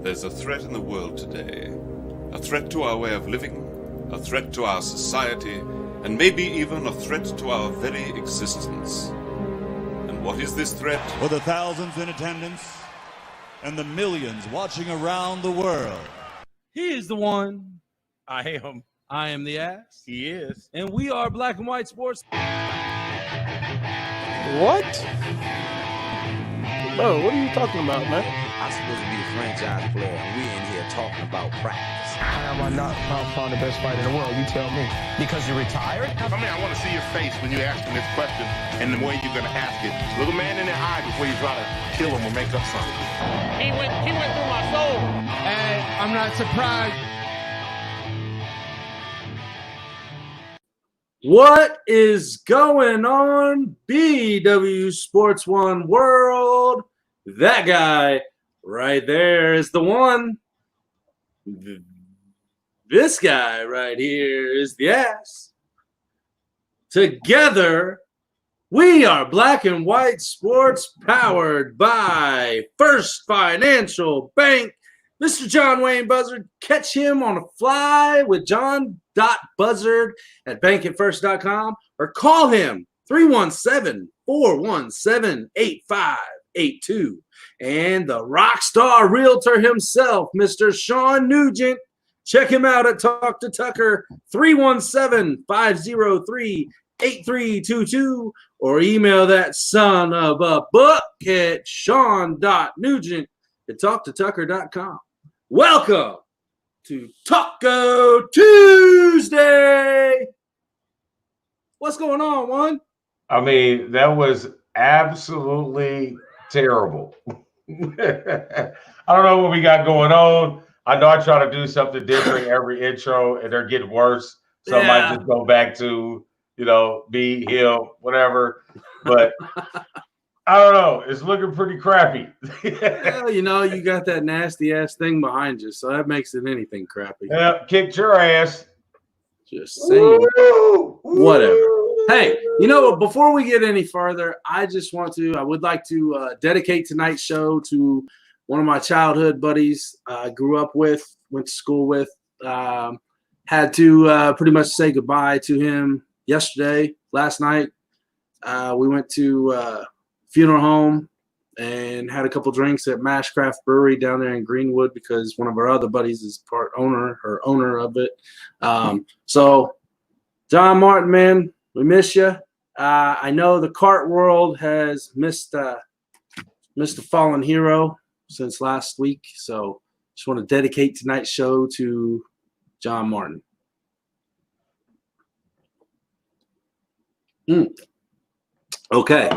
There's a threat in the world today. A threat to our way of living, a threat to our society, and maybe even a threat to our very existence. And what is this threat? For the thousands in attendance and the millions watching around the world. He is the one. I am. I am the ass. He is. And we are Black and White Sports. What? Bro, what are you talking about, man? I'm supposed to be the franchise player, and we in here talking about practice. How am I not found the best fighter in the world? You tell me. Because you're retired? I mean, I want to see your face when you're asking this question and the way you're going to ask it. Look a man in the eye before you try to kill him or make up something. He went through my soul. And I'm not surprised. What is going on, BWSports One World? That guy right there is the one. This guy right here is the ass. Together, we are Black and White Sports, powered by First Financial Bank. Mr. John Wayne Buzzard, catch him on a fly with John.Buzzard@bankatfirst.com or call him 317-417-8582. And the Rockstar Realtor himself, Mr. Shawn Nugent. Check him out at Talk to Tucker, 317-503-8322, or email that son of a book at shawn.nugent@talktotucker.com. Welcome to Taco Tuesday. What's going on, Juan? I mean, that was absolutely terrible. I don't know what we got going on. I know I try to do something different every intro, and they're getting worse. So I might just go back to, be, him, whatever. But I don't know. It's looking pretty crappy. Well, you got that nasty ass thing behind you, so that makes it anything crappy. Yeah, kicked your ass. Just saying. Whatever. Hey, before we get any further, I would like to dedicate tonight's show to one of my childhood buddies I grew up with, went to school with. Had to pretty much say goodbye to him last night. We went to funeral home and had a couple drinks at Mashcraft Brewery down there in Greenwood because one of our other buddies is owner of it. So John Martin, man, we miss you. I know the kart world has missed a fallen hero since last week. So just want to dedicate tonight's show to John Martin. Okay.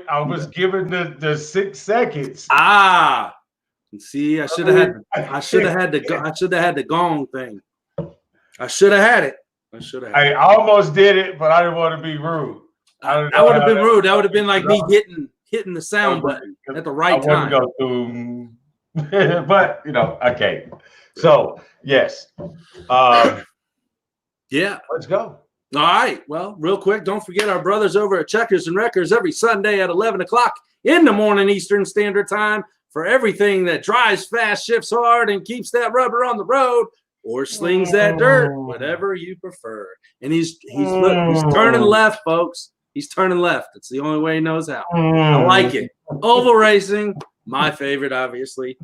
I was given the 6 seconds. See, I should have had the gong thing. I should have had it. I almost did it, but I didn't want to be rude. That would have been rude. That would have been like me hitting the sound button at the right time. But okay. So yes. Yeah. Let's go. All right. Well, real quick, don't forget our brothers over at Checkers and Wreckers every Sunday at 11 o'clock in the morning Eastern Standard Time for everything that drives fast, shifts hard, and keeps that rubber on the road or slings that dirt, whatever you prefer. And he's turning left, folks. He's turning left. It's the only way he knows how. I like it. Oval racing, my favorite, obviously.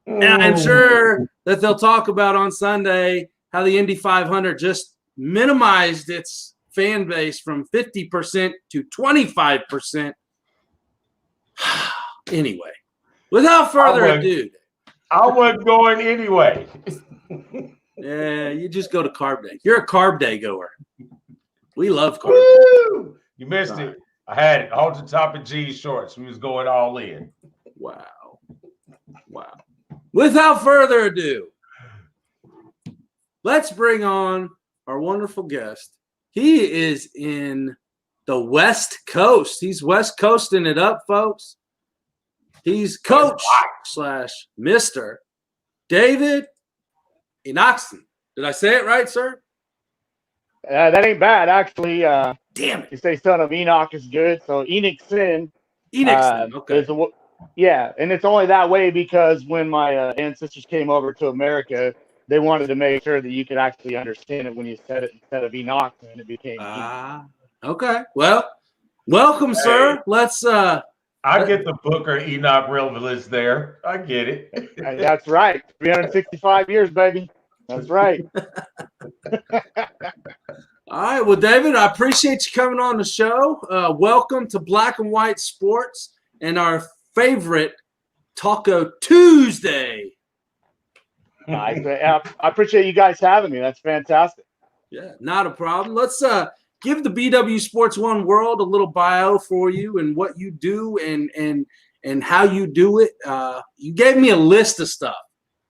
And I'm sure that they'll talk about on Sunday how the Indy 500 just minimized its fan base from 50% to 25%. Anyway, without further ado. I wasn't going anyway. Yeah, you just go to Carb Day. You're a Carb Day goer. We love Carb Day. You missed it. I had it. Halter top and jeans shorts. We was going all in. Wow. Without further ado, let's bring on our wonderful guest. He is in the West Coast. He's West Coasting it up, folks. He's Coach / Mr. David Enochson. Did I say it right, sir? That ain't bad, actually. Damn it. You say son of Enoch is good. So Enochson. Okay. Yeah, and it's only that way because when my ancestors came over to America, they wanted to make sure that you could actually understand it when you said it instead of Enochson, and it became Enoch. Okay. Well, welcome, sir. Let's I get the Booker Enoch relevance there. I get it. That's right. 365 years, baby. That's right. All right. Well, David, I appreciate you coming on the show. Welcome to Black and White Sports and our favorite Taco Tuesday. I appreciate you guys having me. That's fantastic. Yeah, not a problem. Let's give the BW Sports One World a little bio for you and what you do and how you do it. You gave me a list of stuff,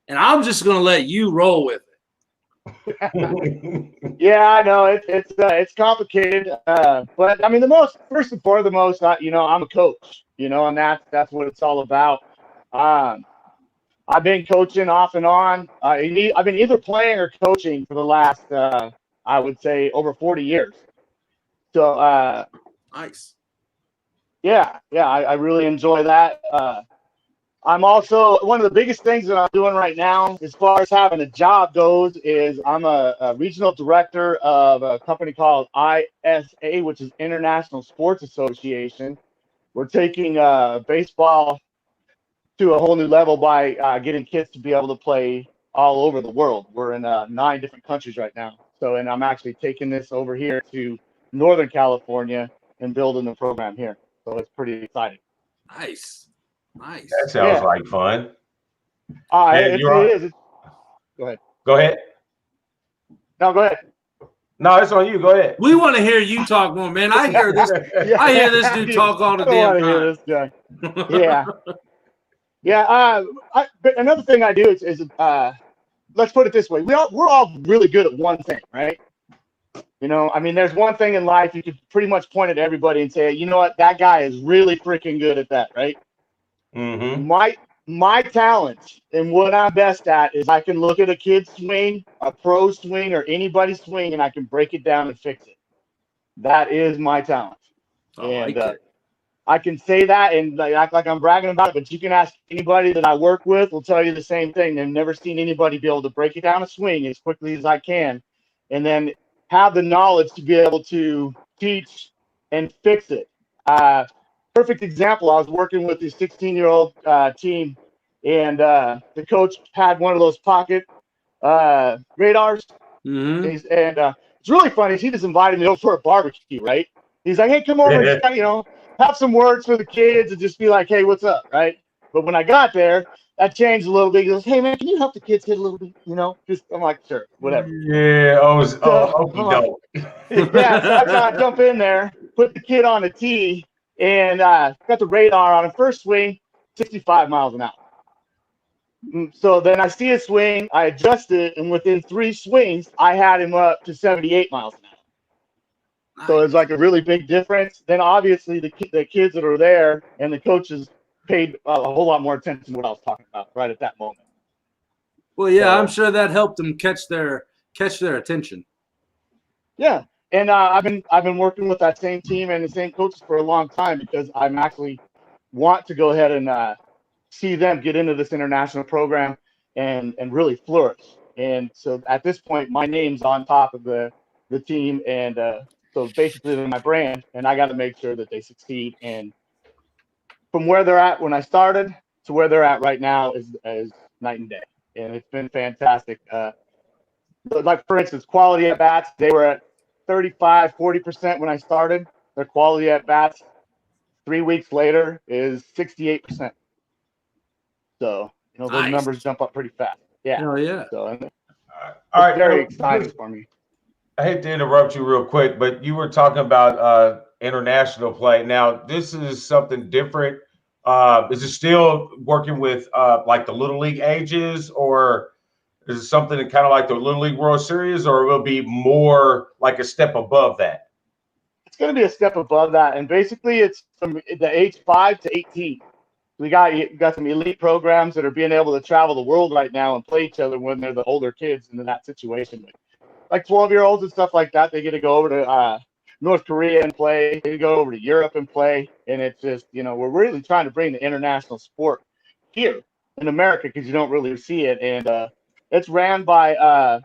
and I'm just going to let you roll with it. Yeah, I know it's complicated, but I mean first and foremost, I'm a coach, and that's what it's all about. I've been coaching off and on. I've been either playing or coaching for the last I would say over 40 years. So nice. Yeah, I really enjoy that. I'm also, one of the biggest things that I'm doing right now, as far as having a job goes, is I'm a regional director of a company called ISA, which is International Sports Association. We're taking baseball to a whole new level by getting kids to be able to play all over the world. We're in 9 different countries right now. And I'm actually taking this over here to Northern California and building the program here. So it's pretty exciting. Nice. That sounds like fun. It is. Go ahead. Go ahead. No, go ahead. No, it's on you. Go ahead. We want to hear you talk more, man. I hear this. I hear this dude talk all the damn time. Hear this guy. Yeah. But another thing I do is let's put it this way: we're all really good at one thing, right? I mean, there's one thing in life you could pretty much point at everybody and say, you know what, that guy is really freaking good at that, right? Mm-hmm. My talent and what I'm best at is I can look at a kid's swing, a pro swing, or anybody's swing, and I can break it down and fix it. That is my talent. I can say that and act like I'm bragging about it, but you can ask anybody that I work with, will tell you the same thing. They've never seen anybody be able to break it down a swing as quickly as I can, and then have the knowledge to be able to teach and fix it. Perfect example, I was working with the 16-year-old team, and the coach had one of those pocket radars. Mm-hmm. And it's really funny. He just invited me over for a barbecue, right? He's like, hey, come over and have some words for the kids and just be like, hey, what's up, right? But when I got there, that changed a little bit. He goes, hey, man, can you help the kids hit a little bit? I'm like, sure, whatever. Yeah, so I jump in there, put the kid on a tee, and got the radar on a first swing, 65 miles an hour. So then I see a swing, I adjust it, and within 3 swings, I had him up to 78 miles an hour. Nice. So it's like a really big difference. Then obviously the kids that are there and the coaches paid a whole lot more attention to what I was talking about right at that moment. Well, yeah, I'm sure that helped them catch their attention. Yeah, and I've been working with that same team and the same coaches for a long time because I'm actually want to go ahead and see them get into this international program and really flourish. And so at this point, my name's on top of the team, and so basically they're my brand, and I got to make sure that they succeed. And from where they're at when I started to where they're at right now is night and day, and it's been fantastic. Like for instance, quality at bats, they were at 35-40% when I started. Their quality at bats 3 weeks later is 68%. So those numbers jump up pretty fast. Yeah. Oh yeah. So all right, very exciting for me. I hate to interrupt you real quick, but you were talking about international play. Now, this is something different. Is it still working with like the Little League ages, or is it something kind of like the Little League World Series, or will it be more like a step above that? It's going to be a step above that, and basically it's from the age 5 to 18. We got some elite programs that are being able to travel the world right now and play each other when they're the older kids into that situation. Like 12-year-olds and stuff like that, they get to go over to North Korea and play. They go over to Europe and play. And it's just, we're really trying to bring the international sport here in America because you don't really see it. And it's ran by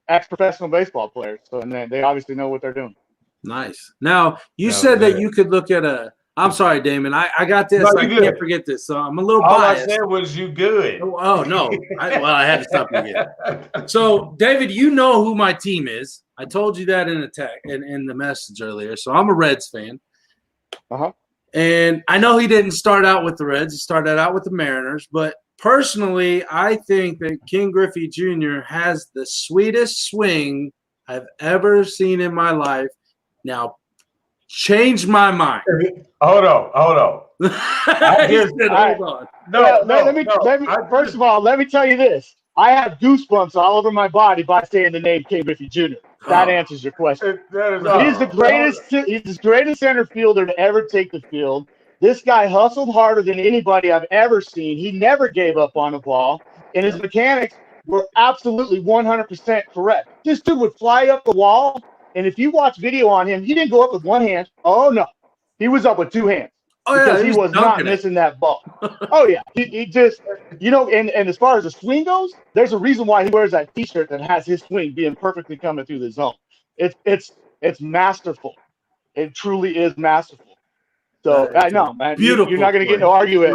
ex-professional baseball players. So, and they obviously know what they're doing. Nice. Now, you said that you could look at I'm sorry, Damon. I got this. No, I can't forget this. So I'm a little All biased. I said was you good. Oh, no. I had to stop you again. So, David, you know who my team is. I told you that in the message earlier. So I'm a Reds fan. Uh-huh. And I know he didn't start out with the Reds. He started out with the Mariners. But personally, I think that Ken Griffey Jr. has the sweetest swing I've ever seen in my life. Now, change my mind. Hold on. First of all, let me tell you this. I have goosebumps all over my body by saying the name Ken Griffey Jr. That answers your question. He's the greatest. He's the greatest center fielder to ever take the field. This guy hustled harder than anybody I've ever seen. He never gave up on a ball, and his mechanics were absolutely 100% correct. This dude would fly up the wall, and if you watch video on him, he didn't go up with one hand. Oh no, he was up with two hands. Oh, yeah, because he was not missing that ball. Oh yeah, he just, and as far as the swing goes, there's a reason why he wears that T-shirt that has his swing being perfectly coming through the zone. It's masterful. It truly is masterful. So I know, man. Beautiful. You're not going to get to argue it.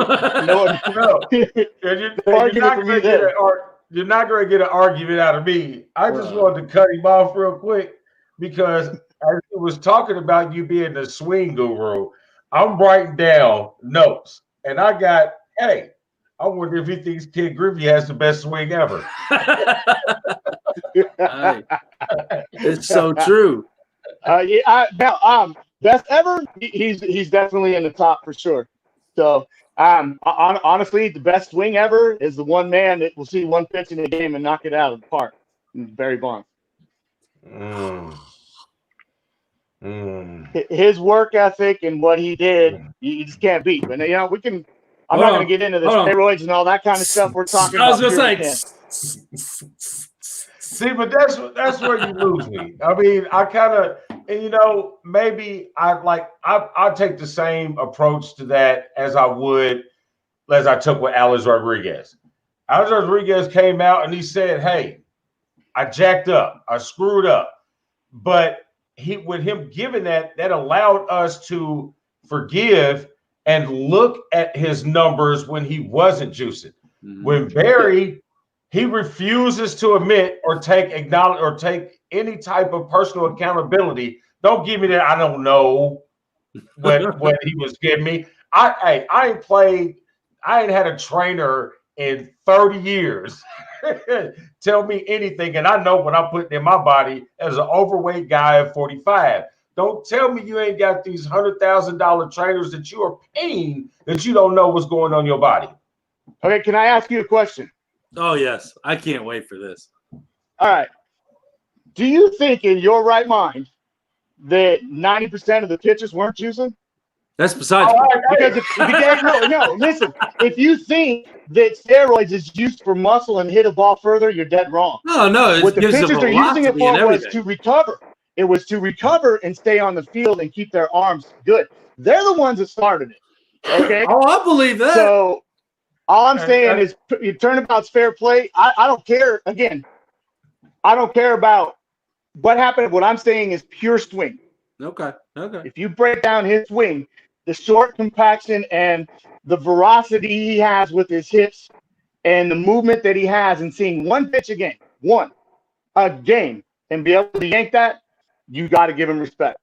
You're not going to get an argument out of me. I just wanted to cut him off real quick because I was talking about you being the swing guru. I'm writing down notes, and I got, I wonder if he thinks Ken Griffey has the best swing ever. It's so true. Best ever. He's definitely in the top for sure. So, honestly, the best swing ever is the one man that will see one pitch in a game and knock it out of the park. Barry Bonds. His work ethic and what he did, you just can't beat. But we can. I'm not going to get into the steroids and all that kind of stuff we're talking about. I was going to say. See, but that's where you lose me. I mean, I kind of, maybe I take the same approach to that as I took with Alex Rodriguez. Alex Rodriguez came out and he said, "Hey, I jacked up, I screwed up," but with him giving that allowed us to forgive and look at his numbers when he wasn't juicing. Mm-hmm. When Barry, he refuses to admit or take any type of personal accountability. Don't give me that. I don't know what he was giving me. I ain't had a trainer in 30 years tell me anything, and I know what I'm putting in my body as an overweight guy at 45. Don't tell me you ain't got these $100,000 trainers that you are paying that you don't know what's going on in your body. Okay, can I ask you a question? Oh, yes. I can't wait for this. All right. Do you think in your right mind that 90% of the pitchers weren't juicing? That's besides listen, if you think that steroids is used for muscle and hit a ball further, you're dead wrong. No. What the pitchers are using it for was to recover. It was to recover and stay on the field and keep their arms good. They're the ones that started it. Okay? Oh, I believe that. So all I'm saying is turnabout's fair play. I don't care. Again, I don't care about what happened. What I'm saying is pure swing. Okay. If you break down his swing, the short compaction and the veracity he has with his hips and the movement that he has and seeing one pitch a game, and be able to yank that, you got to give him respect.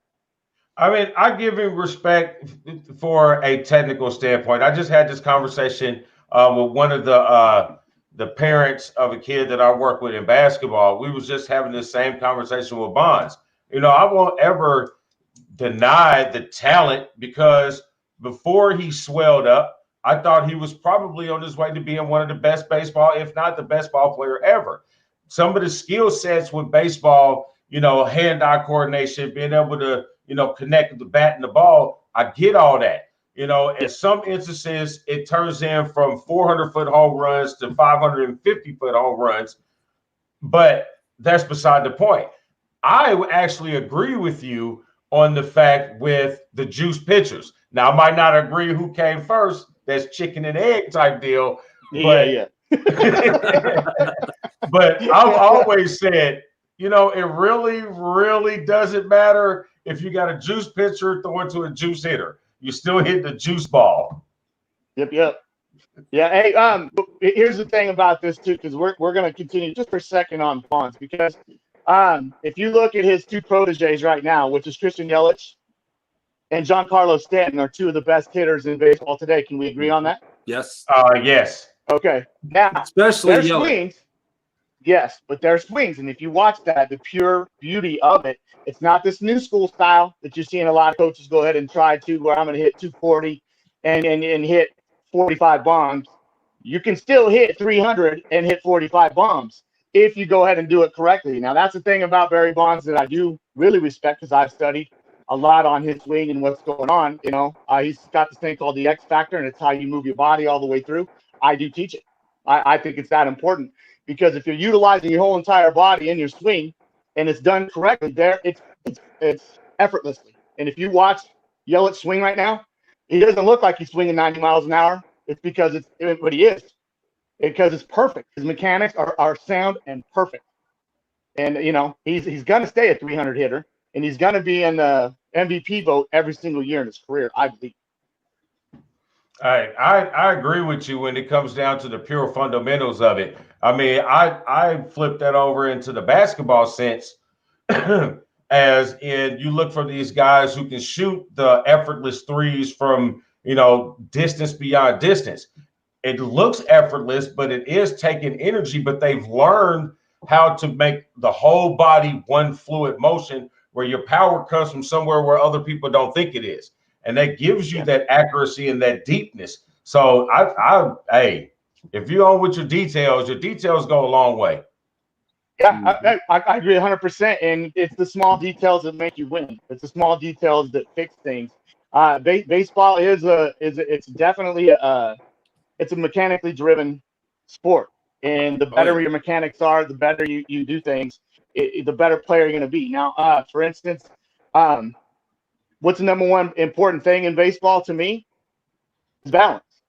I mean, I give him respect for a technical standpoint. I just had this conversation with one of the parents of a kid that I work with in basketball. We was just having the same conversation with Bonds. I won't ever deny the talent because before he swelled up, I thought he was probably on his way to being one of the best baseball, if not the best ball player ever. Some of the skill sets with baseball, hand-eye coordination, being able to, connect with the bat and the ball, I get all that. In some instances, it turns in from 400-foot home runs to 550-foot home runs, but that's beside the point. I actually agree with you on the fact with the juice pitchers. Now, I might not agree who came first. That's chicken and egg type deal. But, yeah. but I've always said, you know, it really, really doesn't matter if you got a juice pitcher throwing to a juice hitter. You still hit the juice ball. Yep. Yeah. Hey, here's the thing about this too, because we're going to continue just for a second on Bonds, because if you look at his two proteges right now, which is Christian Yelich and Giancarlo Stanton, are two of the best hitters in baseball today. Can we agree on that? Yes. Yes. Okay. Now, especially their Yelich. swings. Yes, but their swings, and if you watch that, the pure beauty of it, it's not this new school style that you're seeing a lot of coaches go ahead and try to, where I'm going to hit 240 and hit 45 bombs. You can still hit 300 and hit 45 bombs if you go ahead and do it correctly. Now, that's the thing about Barry Bonds that I do really respect, because I've studied a lot on his swing and what's going on. You know, he's got this thing called the X factor, and it's how you move your body all the way through. I do teach it. I think it's that important, because if you're utilizing your whole entire body in your swing and it's done correctly, there it's effortlessly. And if you watch Yelich swing right now, he doesn't look like he's swinging 90 miles an hour. It's because but he is, because it's perfect. His mechanics are sound and perfect. And you know, he's gonna stay a 300 hitter, and he's gonna be in the MVP vote every single year in his career, I believe. I agree with you when it comes down to the pure fundamentals of it. I mean, I flip that over into the basketball sense, as in you look for these guys who can shoot the effortless threes from, you know, distance beyond distance. It looks effortless, but it is taking energy, but they've learned how to make the whole body one fluid motion, where your power comes from somewhere where other people don't think it is. And that gives you that accuracy and that deepness. So hey, if you're on with your details go a long way. Yeah, I agree 100%. And it's the small details that make you win. It's the small details that fix things. Baseball it's definitely it's a mechanically driven sport. And the better your mechanics are, the better you do things, the better player you're going to be. Now, for instance, what's the number one important thing in baseball to me? Is balance.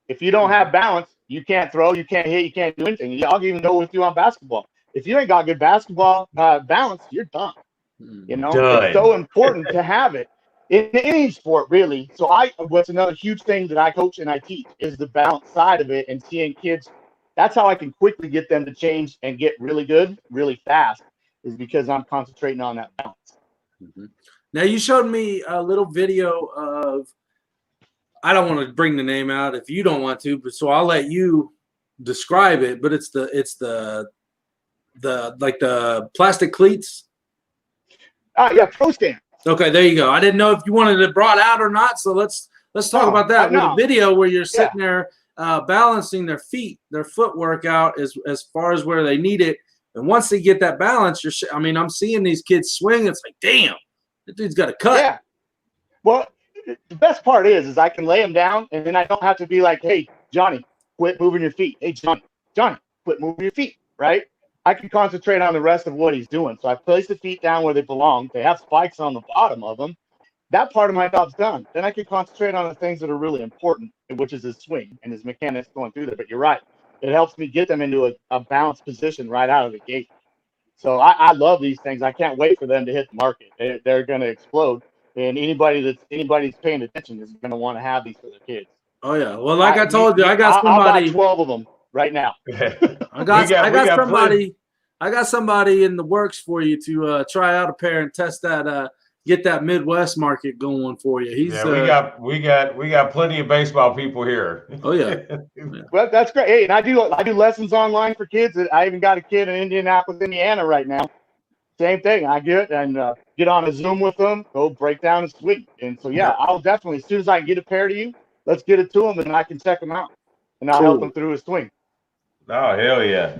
If you don't have balance, you can't throw, you can't hit, you can't do anything. I'll even go with you on basketball. If you ain't got good basketball balance, you're done. You know, it's so important to have it in any sport, really. So what's another huge thing that I coach and I teach is the balance side of it, and seeing kids. That's how I can quickly get them to change and get really good, really fast, is because I'm concentrating on that balance. Mm-hmm. Now, you showed me a little video of, I don't want to bring the name out if you don't want to, but so I'll let you describe it. But it's the like the plastic cleats. Yeah, pro stand. Okay, there you go. I didn't know if you wanted it brought out or not, so let's talk about that. With a video where you're sitting there balancing their feet, their footwork out as far as where they need it, and once they get that balance, I'm seeing these kids swing. It's like, damn. That dude's got a cut. Yeah. Well, the best part is I can lay him down, and then I don't have to be like, hey, Johnny, quit moving your feet. Hey, Johnny, quit moving your feet, right? I can concentrate on the rest of what he's doing. So I place the feet down where they belong. They have spikes on the bottom of them. That part of my job's done. Then I can concentrate on the things that are really important, which is his swing and his mechanics going through there. But you're right. It helps me get them into a balanced position right out of the gate. So I love these things. I can't wait for them to hit the market. They're going to explode, and anybody's paying attention is going to want to have these for their kids. Oh yeah. Well, like I told you, I got somebody. I'll buy 12 of them right now. I got somebody in the works for you to try out a pair and test that. Get that Midwest market going for you. We got plenty of baseball people here. Oh yeah. Well, that's great. Hey, and I do lessons online for kids. I even got a kid in Indianapolis, Indiana right now. Same thing. I get on a Zoom with them, go break down and swing. And so I'll definitely, as soon as I can get a pair to you, let's get it to him, and I can check him out, and I'll help him through his swing. Oh hell yeah.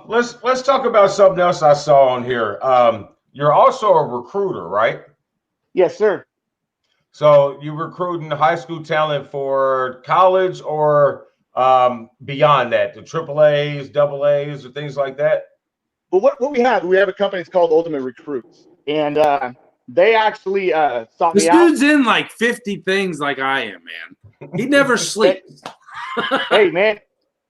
Let's talk about something else I saw on here. You're also a recruiter, right? Yes, sir. So you're recruiting high school talent for college or beyond that, the AAAs, AAs, or things like that? Well, what we have a company that's called Ultimate Recruits. And they actually sought This me out. dude's in like 50 things like I am, man. He never sleeps. Hey, man,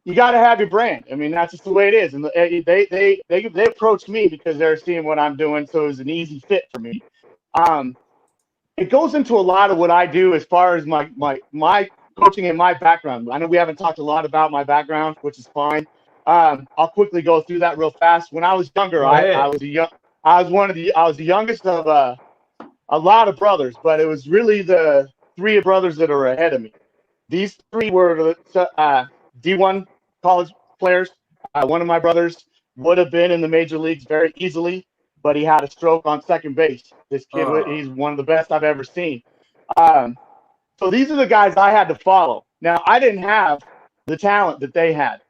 you got to have your brand. I mean, that's just the way it is. And they approached me because they're seeing what I'm doing, so it was an easy fit for me. It goes into a lot of what I do as far as my coaching and my background. I know we haven't talked a lot about my background, which is fine. I'll quickly go through that real fast. When I was younger, I was the youngest of a lot of brothers, but it was really the three brothers that are ahead of me. These three were D1 college players. One of my brothers would have been in the major leagues very easily, but he had a stroke on second base. This kid, he's one of the best I've ever seen. So these are the guys I had to follow. Now, I didn't have the talent that they had,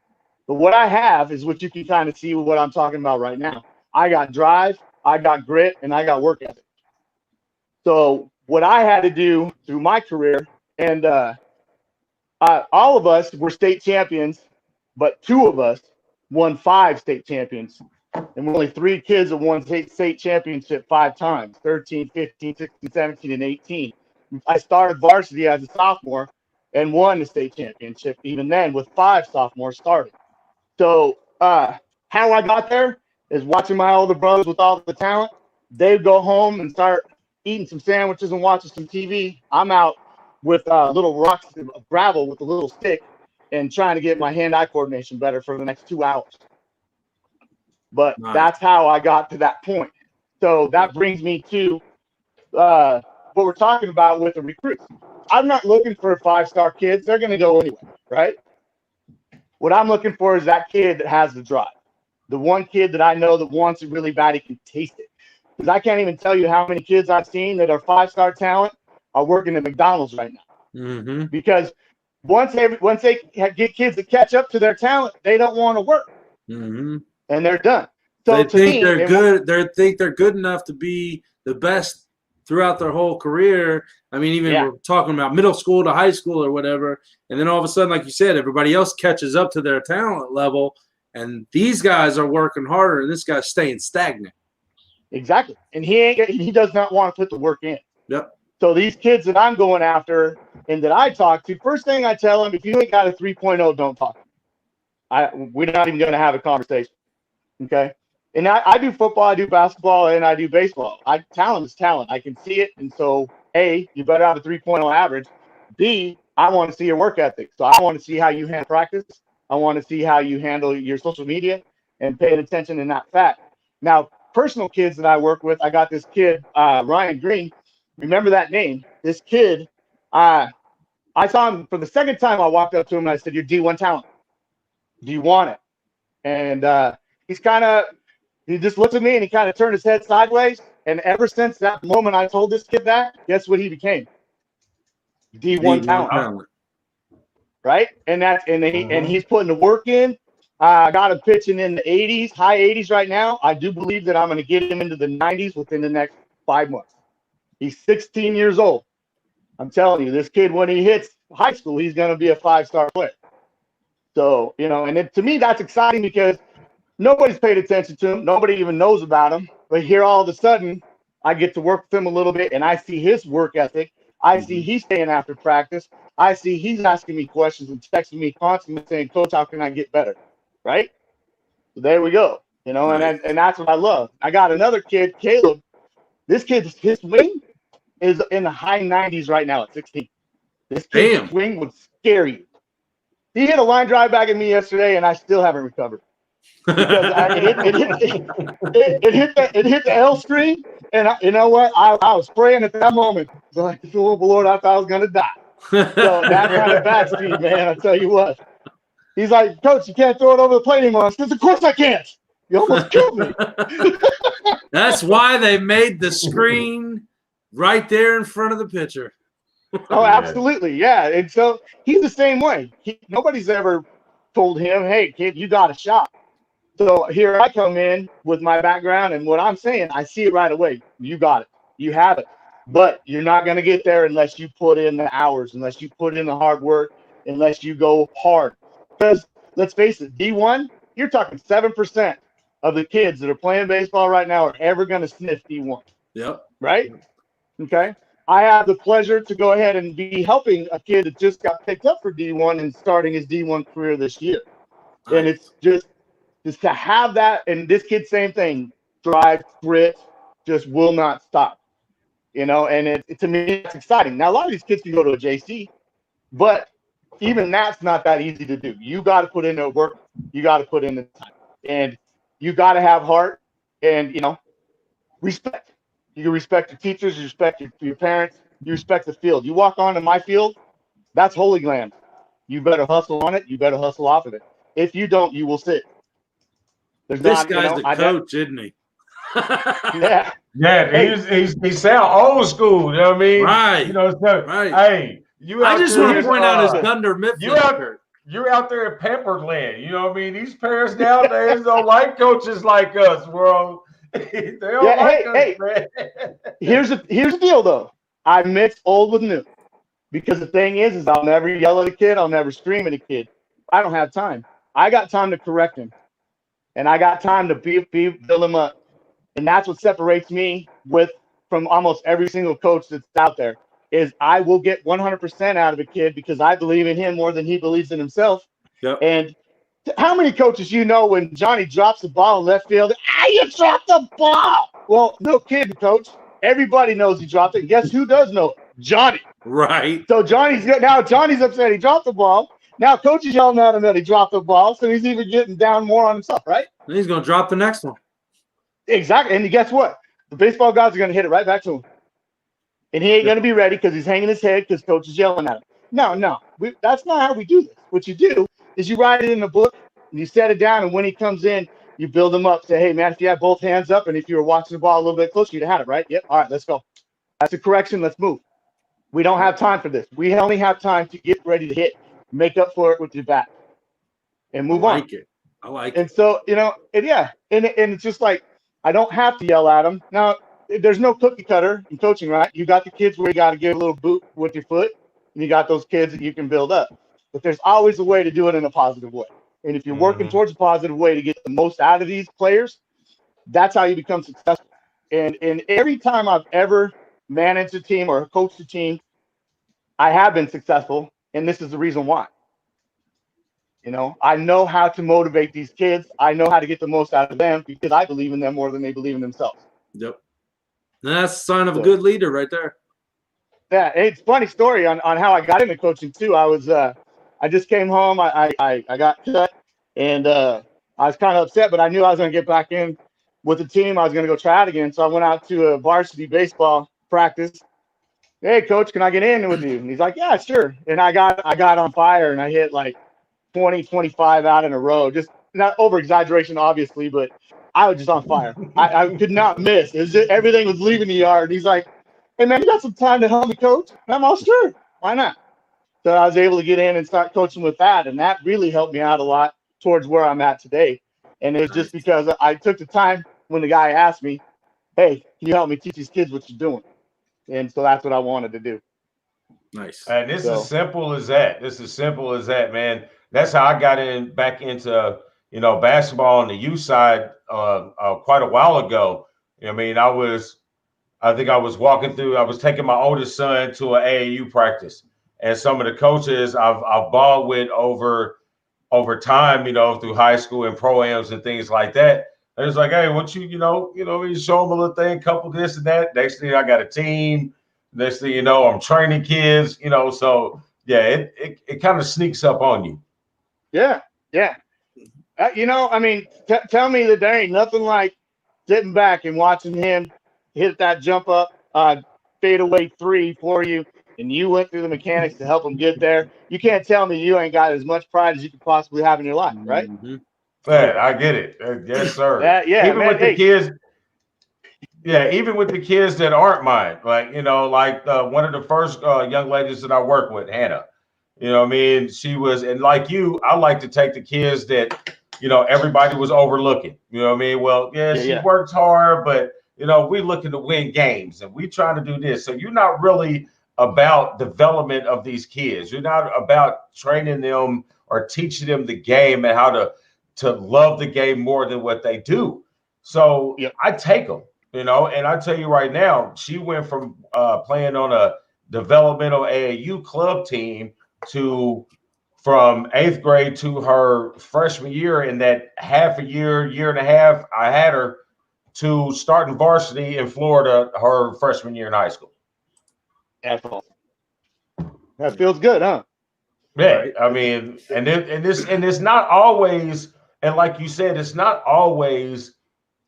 but what I have is what you can kind of see what I'm talking about right now. I got drive, I got grit, and I got work ethic. So what I had to do through my career, and all of us were state champions, but two of us won 5 state champions. And we're only 3 kids that won state championship 5 times, 13, 15, 16, 17, and 18. I started varsity as a sophomore and won the state championship even then with 5 sophomores starting. So how I got there is watching my older brothers with all the talent. They'd go home and start eating some sandwiches and watching some TV. I'm out with little rocks of gravel with a little stick and trying to get my hand-eye coordination better for the next 2 hours. But that's how I got to that point. So that brings me to what we're talking about with the recruits. I'm not looking for 5-star kids. They're going to go anyway, right? What I'm looking for is that kid that has the drive. The one kid that I know that wants it really bad, he can taste it. Because I can't even tell you how many kids I've seen that are 5-star talent are working at McDonald's right now. Mm-hmm. Because once they get kids that catch up to their talent, they don't want to work. Mm-hmm. And they're done. So they think they're good. They think they're good enough to be the best throughout their whole career. I mean, even we're talking about middle school to high school or whatever. And then all of a sudden, like you said, everybody else catches up to their talent level. And these guys are working harder, and this guy's staying stagnant. Exactly. And he does not want to put the work in. Yep. So these kids that I'm going after and that I talk to, first thing I tell them, if you ain't got a 3.0, don't talk to me. We're not even going to have a conversation. Okay? And I do football, I do basketball, and I do baseball. Talent is talent. I can see it. And so, A, you better have a 3.0 average. B, I want to see your work ethic. So I want to see how you handle practice. I want to see how you handle your social media and paying attention in that fact. Now, personal kids that I work with, I got this kid, Ryan Green. Remember that name. This kid, I saw him for the second time. I walked up to him and I said, "You're D1 talent. Do you want it?" And he just looked at me and he kind of turned his head sideways. And ever since that moment I told this kid that, guess what he became? D1 talent. Right? And he's putting the work in. I got him pitching in the 80s, high 80s right now. I do believe that I'm going to get him into the 90s within the next 5 months. He's 16 years old. I'm telling you, this kid, when he hits high school, he's going to be a 5-star player. So, and to me, that's exciting because nobody's paid attention to him. Nobody even knows about him. But here, all of a sudden, I get to work with him a little bit, and I see his work ethic. I see he's staying after practice. I see he's asking me questions and texting me constantly saying, "Coach, how can I get better?" Right? So there we go. And that's what I love. I got another kid, Caleb. This kid's his swing is in the high 90s right now at 16. This kid's swing would scare you. He hit a line drive back at me yesterday, and I still haven't recovered. Because it hit the L screen, and you know what? I was praying at that moment. Like, oh, Lord, I thought I was going to die. So that kind of bad speed, man, I tell you what. He's like, "Coach, you can't throw it over the plate anymore." I said, "Of course I can't. You almost killed me." That's why they made the screen right there in front of the pitcher. Oh, absolutely. Yeah. And so he's the same way. Nobody's ever told him, "Hey, kid, you got a shot." So here I come in with my background, and what I'm saying, I see it right away. You got it. You have it. But you're not going to get there unless you put in the hours, unless you put in the hard work, unless you go hard. Because let's face it, D1, you're talking 7% of the kids that are playing baseball right now are ever going to sniff D1. Yep. Right? Okay. I have the pleasure to go ahead and be helping a kid that just got picked up for D1 and starting his D1 career this year. Nice. And it's just to have that, and this kid, same thing, drive, grit, just will not stop. You know, and to me, it's exciting. Now, a lot of these kids can go to a JC, but even that's not that easy to do. You got to put in the work. You got to put in the time. And you got to have heart and, respect. You respect your teachers, you respect your parents, you respect the field. You walk onto my field, that's holy land. You better hustle on it. You better hustle off of it. If you don't, you will sit. This guy's the coach, isn't he? Yeah. Yeah, Hey. he sound old school. You know what I mean? Right. So, right. Hey, I just want to point out his Dunder Mifflin shirt. You're out there in Pampered land. You know what I mean? These parents nowadays don't like coaches like us, bro. They don't like us, man. Here's the deal, though. I mix old with new. Because the thing is I'll never yell at a kid. I'll never scream at a kid. I don't have time. I got time to correct him. And I got time to build him up. And that's what separates me from almost every single coach that's out there. Is I will get 100% out of a kid because I believe in him more than he believes in himself. Yep. And how many coaches when Johnny drops the ball in left field, you dropped the ball. Well, no kidding, coach. Everybody knows he dropped it. And guess who does know? Johnny. Right. So Johnny's upset he dropped the ball. Now coach is yelling at him that he dropped the ball, so he's even getting down more on himself, right? And he's going to drop the next one. Exactly. And guess what? The baseball gods are going to hit it right back to him. And he ain't going to be ready because he's hanging his head because coach is yelling at him. No. That's not how we do this. What you do is you write it in the book and you set it down, and when he comes in, you build him up. Say, hey, man, if you had both hands up and if you were watching the ball a little bit closer, you'd have had it, right? Yep. All right, let's go. That's a correction. Let's move. We don't have time for this. We only have time to get ready to hit, make up for it with your bat, and move on. I like it. And so, and it's just like, I don't have to yell at them. Now, there's no cookie cutter in coaching, right? You got the kids where you got to give a little boot with your foot, and you got those kids that you can build up. But there's always a way to do it in a positive way. And if you're working towards a positive way to get the most out of these players, that's how you become successful. And every time I've ever managed a team or coached a team, I have been successful, and this is the reason why. I know how to motivate these kids. I know how to get the most out of them because I believe in them more than they believe in themselves. Yep. And that's a sign of a good leader right there. Yeah, it's a funny story on how I got into coaching too. I just came home. I got cut, and I was kind of upset, but I knew I was going to get back in with the team. I was going to go try it again. So I went out to a varsity baseball practice. Hey, coach, can I get in with you? And he's like, yeah, sure. And I got on fire, and I hit like 20, 25 out in a row. Just not over exaggeration, obviously, but I was just on fire. I could not miss. Everything was leaving the yard. And he's like, hey, man, you got some time to help me coach? And I'm all, sure. Why not? So I was able to get in and start coaching with that. And that really helped me out a lot towards where I'm at today. And it was just because I took the time when the guy asked me, hey, can you help me teach these kids what you're doing? And so that's what I wanted to do. Nice. And this is simple as that. This is simple as that, man. That's how I got back into, basketball on the youth side quite a while ago. I mean, I was walking through, I was taking my oldest son to an AAU practice. And some of the coaches I've balled with over time, through high school and pro-ams and things like that. And it's like, hey, what you show them a little thing, couple this and that. Next thing I got a team. Next thing you know, I'm training kids, so yeah, it kind of sneaks up on you. Yeah. I mean, tell me that there ain't nothing like sitting back and watching him hit that jump up, fadeaway three for you, and you went through the mechanics to help him get there. You can't tell me you ain't got as much pride as you could possibly have in your life, right? Mm-hmm. Man, I get it. Yes, sir. Even with the kids. Yeah, even with the kids that aren't mine, like one of the first young ladies that I work with, Hannah. I mean, she was, and like you, I like to take the kids that everybody was overlooking. You know what I mean? Well, she works hard, but we looking to win games, and we trying to do this. So you're not really about development of these kids. You're not about training them or teaching them the game and how to love the game more than what they do. So I take them. you know. And I tell you right now, she went from playing on a developmental AAU club team to from 8th grade to her freshman year. In that half a year, year and a half, I had her to starting varsity in Florida her freshman year in high school. That's awesome. That feels good, huh? Yeah, Right. I mean, and it's not always, and like you said, it's not always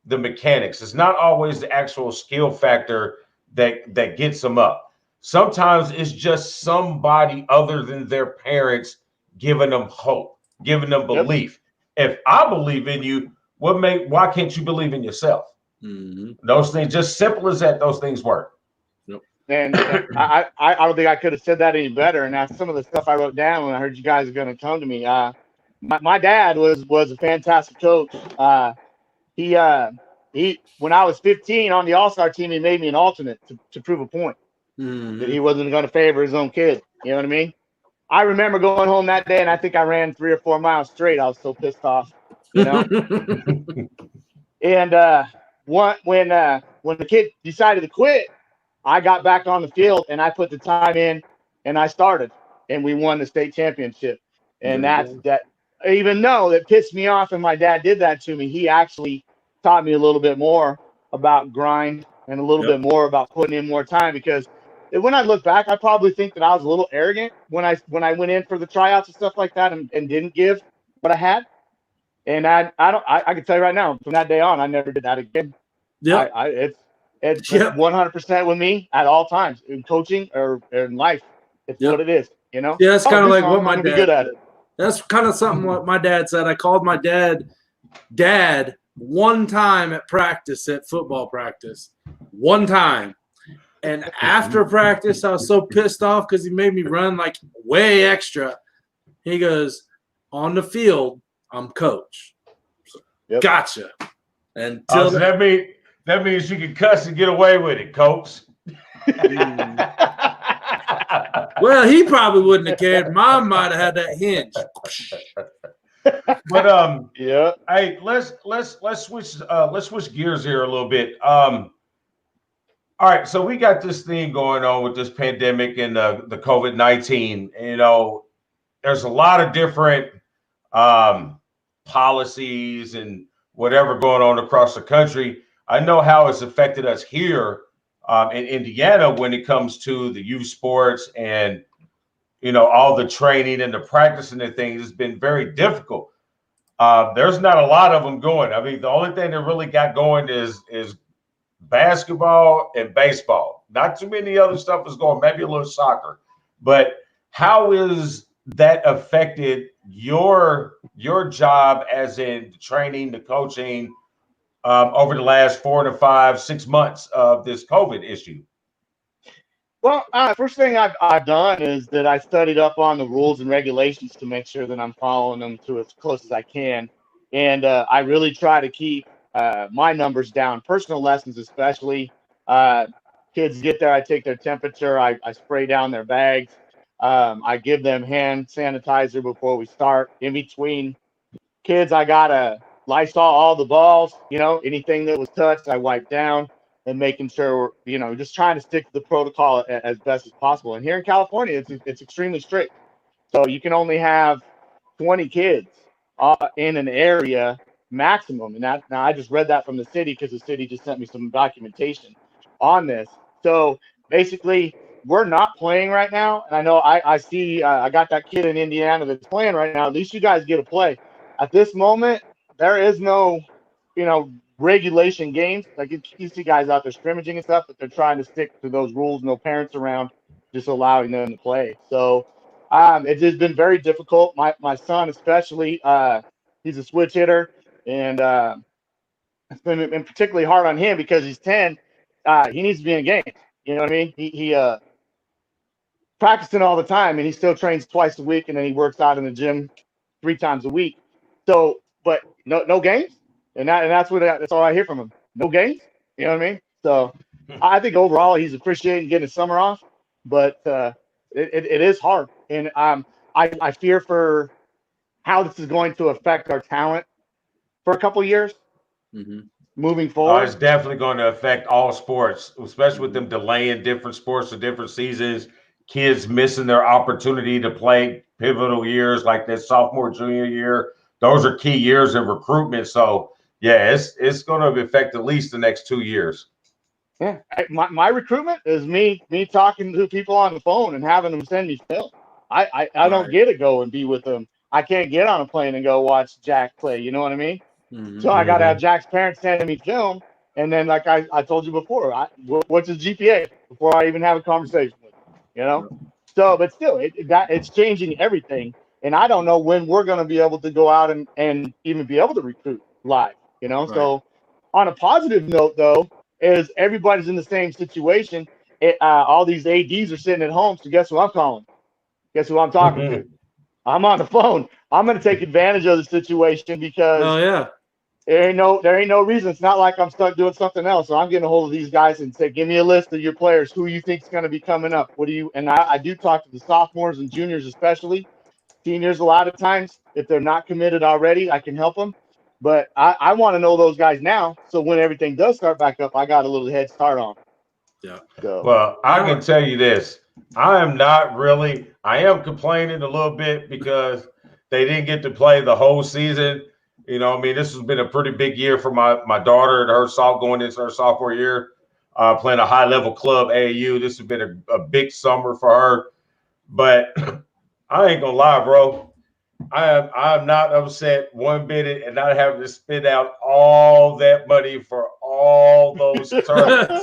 the mechanics. It's not always the actual skill factor that gets them up. Sometimes it's just somebody other than their parents giving them hope, giving them belief. If I believe in you, why can't you believe in yourself? Mm-hmm. Those things, just simple as that, those things work. And I don't think I could have said that any better. And that's some of the stuff I wrote down when I heard you guys are going to come to me. My dad was a fantastic coach. He when I was 15 on the All-Star team, he made me an alternate to prove a point that he wasn't going to favor his own kid. You know what I mean? I remember going home that day, and I think I ran 3 or 4 miles straight. I was so pissed off, you know. And when the kid decided to quit, I got back on the field and I put the time in and I started and we won the state championship. And that even though it pissed me off and my dad did that to me, he actually taught me a little bit more about grind and a little bit more about putting in more time, because when I look back, I probably think that I was a little arrogant when I went in for the tryouts and stuff like that and didn't give what I had. And I can tell you right now, from that day on, I never did that again. Yeah. It's 100% with me at all times in coaching or in life. It's what it is, you know? Yeah, that's kind of like what my dad good at it. That's kind of something what my dad said. I called my dad one time at practice, at football practice, one time. And after practice, I was so pissed off because he made me run like way extra. He goes, on the field, I'm coach. So, gotcha. And so that means you can cuss and get away with it, coach. Well, he probably wouldn't have cared. Mom might have had that hinge. But hey, let's switch gears here a little bit. All right, so we got this thing going on with this pandemic and the COVID-19. You know, there's a lot of different policies and whatever going on across the country. I know how it's affected us here in Indiana when it comes to the youth sports and, you know, all the training and the practicing and things. It's been very difficult. There's not a lot of them going. I mean, the only thing that really got going is basketball and baseball. Not too many other stuff is going, maybe a little soccer. But how is that affected your job, as in the training, the coaching, over the last 4 to 5, 6 months of this COVID issue? Well, first thing I've done is that I studied up on the rules and regulations to make sure that I'm following them to as close as I can. And I really try to keep my numbers down, personal lessons especially. Kids get there, I take their temperature, I spray down their bags. I give them hand sanitizer before we start. In between kids, I got to Lysol all the balls, you know, anything that was touched, I wiped down, and making sure, you know, just trying to stick to the protocol as best as possible. And here in California, it's extremely strict. So you can only have 20 kids in an area maximum. And now I just read that from the city because the city just sent me some documentation on this. So basically, we're not playing right now. And I know I see I got that kid in Indiana that's playing right now. At least you guys get to play. At this moment, there is no, you know, regulation games. Like you see guys out there scrimmaging and stuff, but they're trying to stick to those rules. No parents around, just allowing them to play. So it has been very difficult. My son especially, he's a switch hitter, and it's been particularly hard on him because he's 10. He needs to be in a game. You know what I mean? He practicing all the time, and he still trains twice a week, and then he works out in the gym 3 times a week. So, but no games, and that's all I hear from him. No games. You know what I mean? So I think overall he's appreciating getting his summer off, but it is hard, and I fear for how this is going to affect our talent for a couple of years. Mm-hmm. moving forward? It's definitely going to affect all sports, especially with them delaying different sports to different seasons. Kids missing their opportunity to play pivotal years like that sophomore, junior year. Those are key years in recruitment. So, yeah, it's going to affect at least the next 2 years. Yeah, my recruitment is me talking to people on the phone and having them send me film. I don't get to go and be with them. I can't get on a plane and go watch Jack play. You know what I mean? Mm-hmm. So I got to have Jack's parents sending me film. And then, like I told you before, what's his GPA before I even have a conversation with him, you know? So, but still, it's changing everything. And I don't know when we're going to be able to go out and even be able to recruit live, you know? Right. So on a positive note, though, is everybody's in the same situation. All these ADs are sitting at home. So guess who I'm calling? Guess who I'm talking to? I'm on the phone. I'm going to take advantage of the situation because there ain't no reason. It's not like I'm stuck doing something else. So I'm getting a hold of these guys and say, give me a list of your players. Who you think is going to be coming up? What do you? And I do talk to the sophomores and juniors, especially seniors. A lot of times, if they're not committed already, I can help them. But I want to know those guys now, so when everything does start back up, I got a little head start on. Yeah. So, well, I can tell you this. I am complaining a little bit because they didn't get to play the whole season. You know, I mean, this has been a pretty big year for my daughter and her going into her sophomore year, playing a high-level club, AAU. This has been a big summer for her. But I ain't going to lie, bro. I'm not upset one bit and not having to spend out all that money for all those tournaments.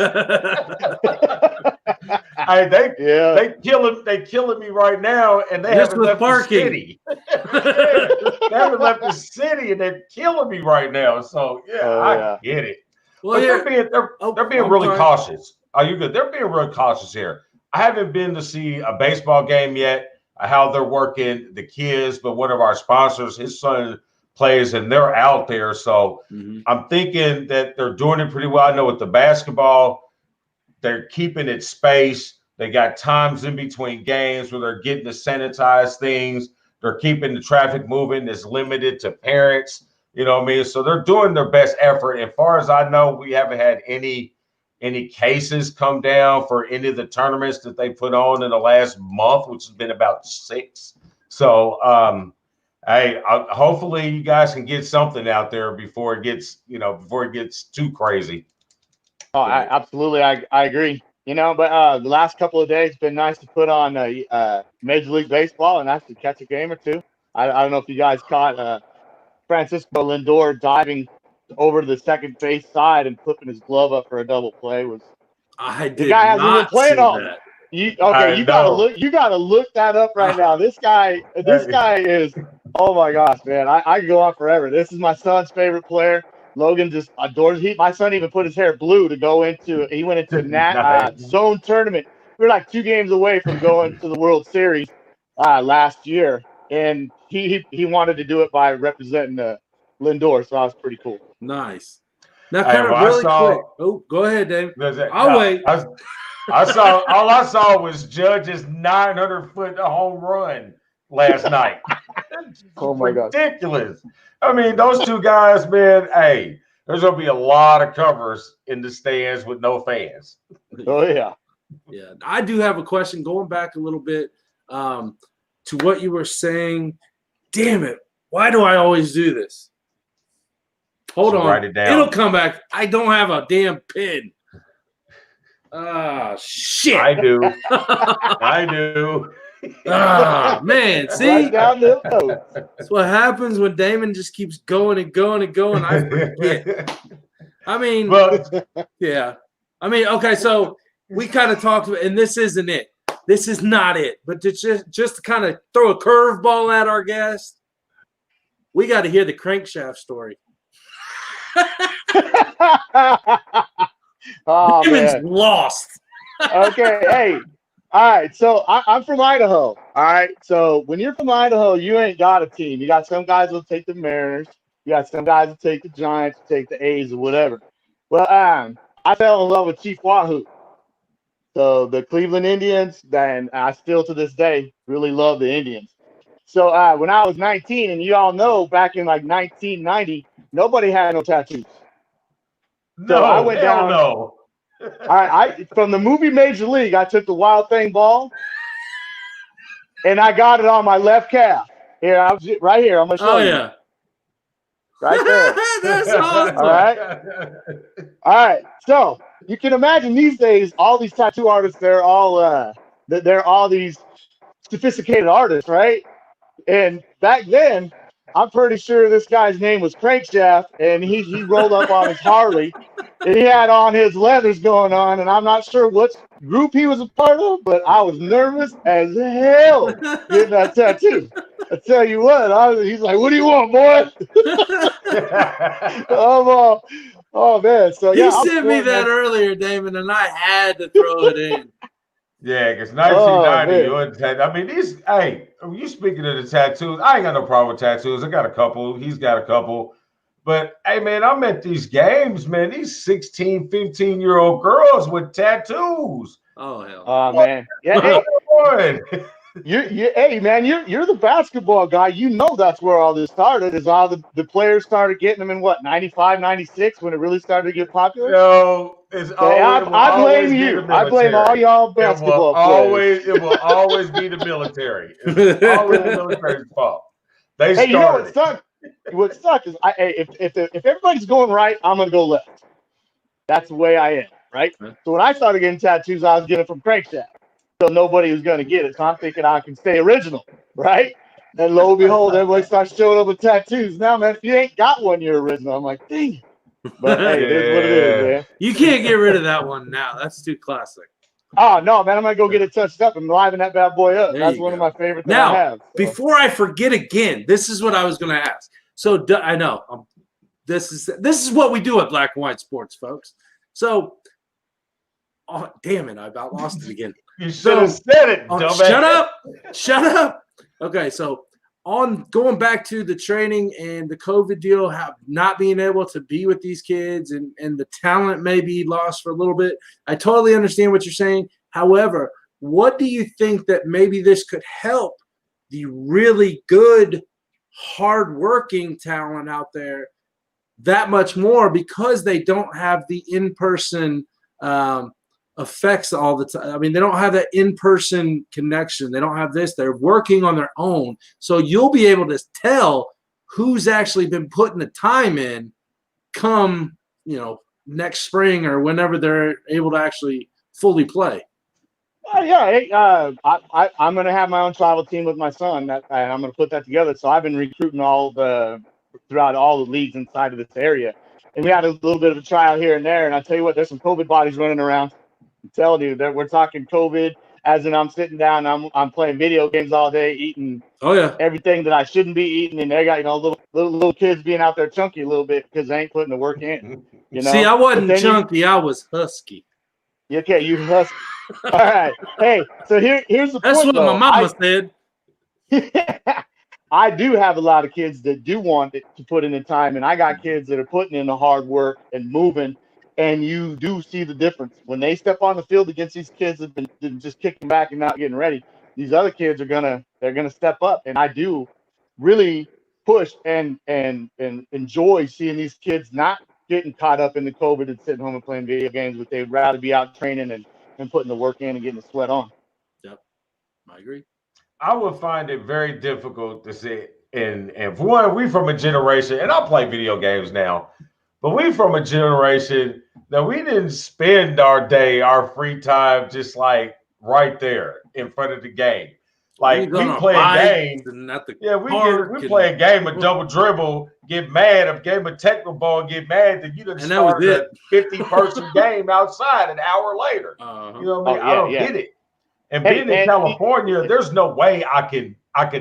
They killing me right now, and they haven't left the city. They haven't left the city, and they're killing me right now. So I get it. Well, but they're being really cautious. Are you good? They're being real cautious here. I haven't been to see a baseball game yet. How they're working the kids, but one of our sponsors, his son plays, and they're out there. So I'm thinking that they're doing it pretty well. I know with the basketball, they're keeping it spaced. They got times in between games where they're getting to sanitize things. They're keeping the traffic moving. It's limited to parents. You know what I mean? So they're doing their best effort. As far as I know, we haven't had any cases come down for any of the tournaments that they put on in the last month, which has been about 6. So, hopefully you guys can get something out there before it gets too crazy. Oh, absolutely. I agree. You know, but the last couple of days, it's been nice to put on Major League Baseball and actually catch a game or two. I don't know if you guys caught Francisco Lindor diving over to the second base side and flipping his glove up for a double play. The guy hasn't been playing all that. You gotta look that up right now. This guy is, oh my gosh, man. I could go on forever. This is my son's favorite player. Logan just adores. My son even put his hair blue to go into. He went into zone tournament. We were like 2 games away from going to the World Series last year, and he wanted to do it by representing Lindor. So that was pretty cool. Nice. Now, kind of really quick. Oh, go ahead, Dave. I'll wait. All I saw was Judge's 900-foot home run last night. Oh my God. Ridiculous. I mean, those 2 guys, man, hey, there's going to be a lot of covers in the stands with no fans. Oh, yeah. Yeah. I do have a question going back a little bit to what you were saying. Damn it. Why do I always do this? Hold on. Write it down. It'll come back. I don't have a damn pen. Shit. I do. I do. Man, see? That's what happens when Damon just keeps going and going and going. I forget. I mean, yeah. I mean, okay, so we kind of talked about, and this isn't it. This is not it. But to just to kind of throw a curveball at our guest, we got to hear the crankshaft story. Oh, man. Lost. Okay, hey. All right, so I'm from Idaho. All right, so when you're from Idaho, you ain't got a team. You got some guys will take the Mariners. You got some guys will take the Giants, take the A's, or whatever. Well, I fell in love with Chief Wahoo. So the Cleveland Indians, and I still to this day really love the Indians. So when I was 19, and you all know back in like 1990, nobody had no tattoos. No, I went hell down. no. I from the movie Major League, I took the Wild Thing ball, and I got it on my left calf. Here, right here. I'm gonna show you. Oh yeah, right there. That's awesome. All right. All right. So you can imagine these days, all these tattoo artists, they're all these sophisticated artists, right? And back then, I'm pretty sure this guy's name was Crankshaft, and he rolled up on his Harley, and he had on his leathers going on, and I'm not sure what group he was a part of, but I was nervous as hell getting that tattoo. I tell you what, he's like, "What do you want, boy?" Oh man, so yeah, he sent me that earlier, Damon, and I had to throw it in. Yeah, because 1990, I mean, you speaking of the tattoos, I ain't got no problem with tattoos. I got a couple. He's got a couple. But, hey, man, I'm at these games, man. These 16, 15-year-old girls with tattoos. Oh, hell. Oh, man. Yeah, hey, man, you're the basketball guy. You know that's where all this started, is all the players started getting them in, 95, 96, when it really started to get popular? No, I blame you. I blame all y'all basketball players. It will always be the military. It's always the military's fault. They started. You know what sucks? What sucks is if everybody's going right, I'm gonna go left. That's the way I am, right? So when I started getting tattoos, I was getting from Crankshaft, so nobody was gonna get it. So I'm thinking I can stay original, right? And lo and behold, everybody starts showing up with tattoos. Now, man, if you ain't got one, you're original. I'm like, dang it. But hey, it is what it is, man. You can't get rid of that one now. That's too classic. Oh no, man! I'm gonna go get it touched up and liven that bad boy up. That's one of my favorite things I have. So. Before I forget again, this is what I was going to ask. So I know this is what we do at Black and White Sports, folks. So, oh damn it! I about lost it again. You should have said it. Shut up. Okay, so on going back to the training and the COVID deal, not being able to be with these kids and the talent may be lost for a little bit. I totally understand what you're saying. However, what do you think that maybe this could help the really good, hardworking talent out there that much more, because they don't have the in-person effects all the time? I mean, they don't have that in-person connection. They don't have this. They're working on their own. So you'll be able to tell who's actually been putting the time in come, next spring or whenever they're able to actually fully play. Yeah, I'm going to have my own travel team with my son, and I'm going to put that together. So I've been recruiting throughout all the leagues inside of this area. And we had a little bit of a trial here and there. And I tell you what, there's some COVID bodies running around. I'm telling you that we're talking COVID, as in I'm sitting down, I'm playing video games all day, eating everything that I shouldn't be eating, and they got little kids being out there chunky a little bit because they ain't putting the work in. See, I wasn't chunky, I was husky. Okay, you husky. All right. Hey, so here's the point. That's what my mama said. I do have a lot of kids that do want to put in the time, and I got kids that are putting in the hard work and moving. And you do see the difference when they step on the field against these kids that have been just kicking back and not getting ready. These other kids they're gonna step up, and I do really push and enjoy seeing these kids not getting caught up in the COVID and sitting home and playing video games, but they'd rather be out training and putting the work in and getting the sweat on. Yep, I agree. I would find it very difficult to say, and for one, we from a generation, and I play video games now. But we from a generation that we didn't spend our free time just like right there in front of the game. Like we play a game. We play a game of double dribble, get mad, a game of technical ball, get mad, then you done start a 50-person game outside an hour later. You know what I mean? I don't get it. And being in California, there's no way I could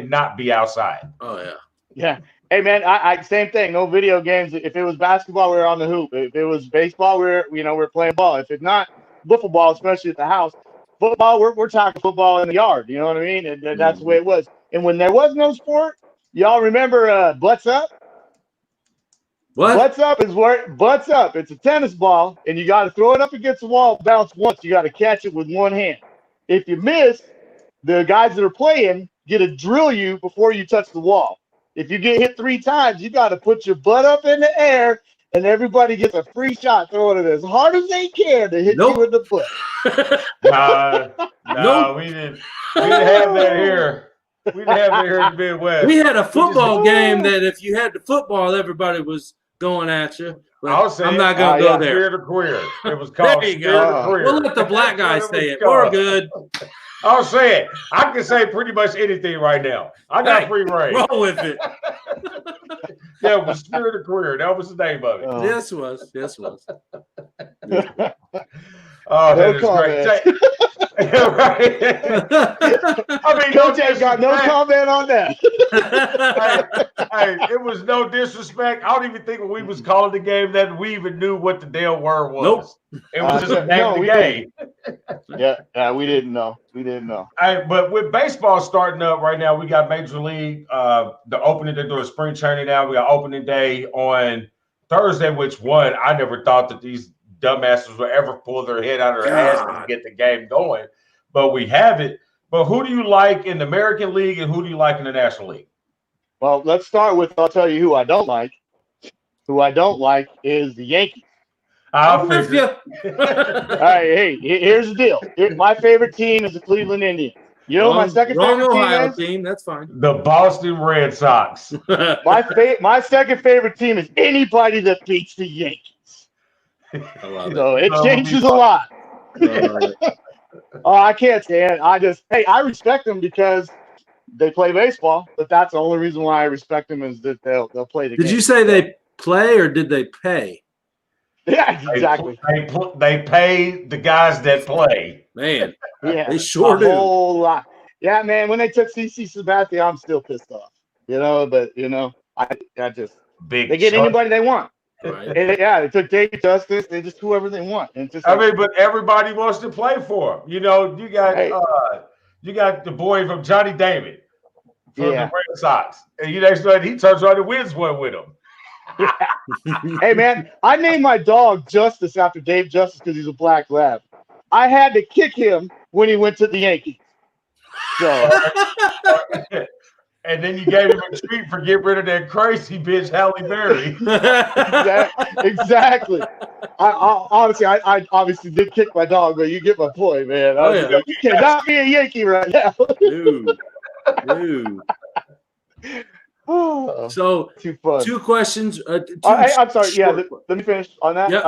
not be outside. Oh yeah. Yeah. Hey man, I same thing. No video games. If it was basketball, we were on the hoop. If it was baseball, we're playing ball. If it's not wiffle ball, especially at the house, football, we're talking football in the yard. You know what I mean? And that's the way it was. And when there was no sport, y'all remember butts up? What? Butts up. It's a tennis ball, and you got to throw it up against the wall, bounce once. You got to catch it with one hand. If you miss, the guys that are playing get to drill you before you touch the wall. If you get hit 3 times, you got to put your butt up in the air and everybody gets a free shot throwing it as hard as they can to hit you in the foot. No, we didn't have that here. We didn't have that here in the Midwest. We had a football game that if you had the football, everybody was going at you. But I'm not going to go there. Spirit of Queer. It was called there you Spirit go. of Queer. We'll let the black guy say it. We're good. I'll say it. I can say pretty much anything right now. I got free reign. Roll with it. Yeah, it was Spirit of Queer. That was the name of it. Yes, it was. Yes, it was. Oh, that is great. Right. I mean, Coach ain't got no comment on that. hey, it was no disrespect. I don't even think when we was calling the game that we even knew what the damn word was. Nope. It was just a name of the game. Yeah, we didn't know. We didn't know. But with baseball starting up right now, we got Major League. The opening, they're doing spring training now. We got opening day on Thursday, which I never thought that these dumbasses would ever pull their head out of their ass to get the game going. But we have it. But who do you like in the American League and who do you like in the National League? Well, let's start with, I'll tell you who I don't like. Who I don't like is the Yankees. I'll fix you. All right, hey, here's the deal. My favorite team is the Cleveland Indians. You know my second favorite team? That's fine. The Boston Red Sox. My second favorite team is anybody that beats the Yankees. So it changes a lot. Oh, I can't stand. I respect them because they play baseball, but that's the only reason why I respect them is that they'll play the game. Did you say they play or did they pay? Yeah, exactly. They pay the guys that play. Man, yeah, they sure do. A whole lot. Yeah, man. When they took CC Sabathia, I'm still pissed off. But I just they get anybody they want. Right. They took David Justice. They just whoever they want. And just but everybody wants to play for him. You got the boy from Johnny Damon from the Red Sox, and he turns around and wins one with him. Hey man, I named my dog Justice after Dave Justice because he's a black lab. I had to kick him when he went to the Yankees. So. And then you gave him a treat for getting rid of that crazy bitch, Halle Berry. Exactly. I obviously did kick my dog, but you get my point, man. You cannot be a Yankee right now. Dude. So, too fun. 2 questions. I'm sorry. Yeah, let me finish on that. Yep.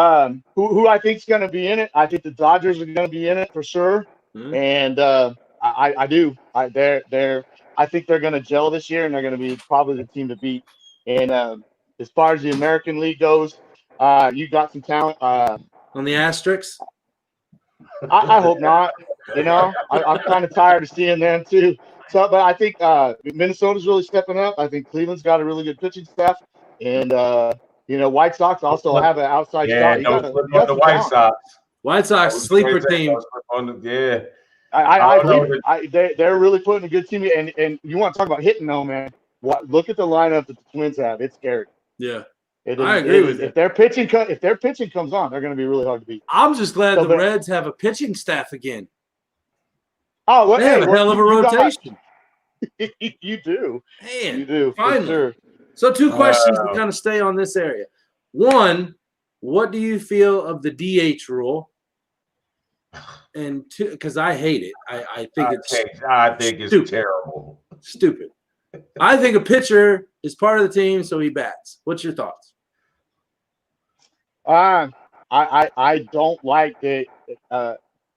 Who I think is going to be in it? I think the Dodgers are going to be in it for sure. Mm-hmm. And I do. I think they're going to gel this year, and they're going to be probably the team to beat. And as far as the American League goes, you got some talent. On the asterisks? I hope not. I'm kind of tired of seeing them too. So, but I think Minnesota's really stepping up. I think Cleveland's got a really good pitching staff, and White Sox also have an outside shot. The White Sox. White Sox sleeper team. Yeah. They're really putting a good team, and you want to talk about hitting though, man. Look at the lineup that the Twins have. It's scary. Yeah, I agree with you. If their pitching comes on, they're going to be really hard to beat. I'm just glad the Reds have a pitching staff again. Oh, well, they have a hell of a rotation. You do, man. You do. Finally. Sure. So 2 questions to kind of stay on this area. 1, what do you feel of the DH rule? And 2, because I hate it. I think it's terrible. Stupid. I think a pitcher is part of the team, so he bats. What's your thoughts? I don't like that.